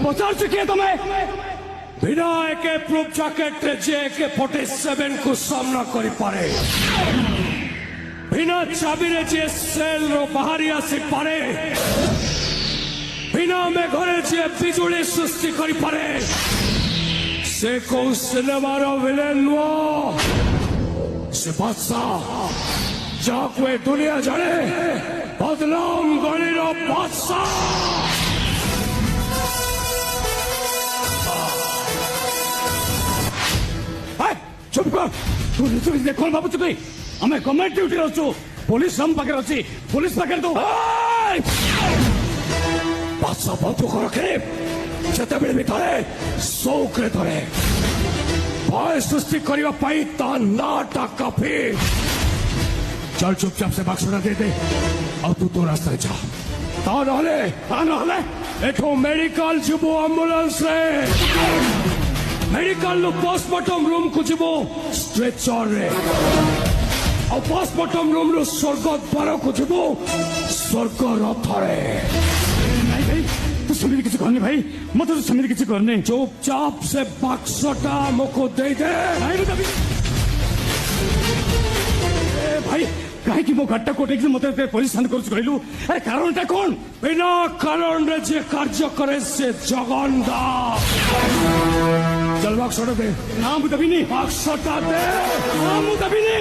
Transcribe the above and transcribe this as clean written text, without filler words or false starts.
पचार किए तुम्हें बिना एक प्रूफ जैकेट जे के 47 को सामना करी पारे बिना चाबी रे जे सेल रो बाहरी आसी पारे बिना में घरे जे बिजुली सृष्टि करी पारे से को सिनेमा रो विलेन नो से बादशाह जाको ए दुनिया जाने बदनाम गली रो बादशाह चुप कर तू देखो बाबू चुप हमें गवर्नमेंट ड्यूटी अच्छु पुलिस हम पाखे अच्छी पुलिस पाखे तो बादशाह बंदूक रखे जिते भी धरे शौकरे धरे भय सृष्टि करने नाटा काफी चल चुपचाप से बाक्सटा दे दे अब तू तो रास्ता जा ता नहले एठो मेडिकल जीवो एम्बुलेंस रे मेडिकल नो पोस्टमार्टम रूम को जीवो स्ट्रेचर रे और पोस्टमार्टम रूम रो स्वर्ग द्वार को जीवो स्वर्ग रथ रे नहीं भाई तू समिति किसी करने भाई मत तो समिति किसी करने चुपचाप से बाक्सटा मुको दे दे भाई कहीं की मो घाटा कोटे की मत पुलिस शांत कर कहलु अरे कारणटा कौन बिना कारण रे जे कार्य करे से जगन्दा चल बाक्सटा दे नाम दबिनी बाक्सटा दे नाम दबिनी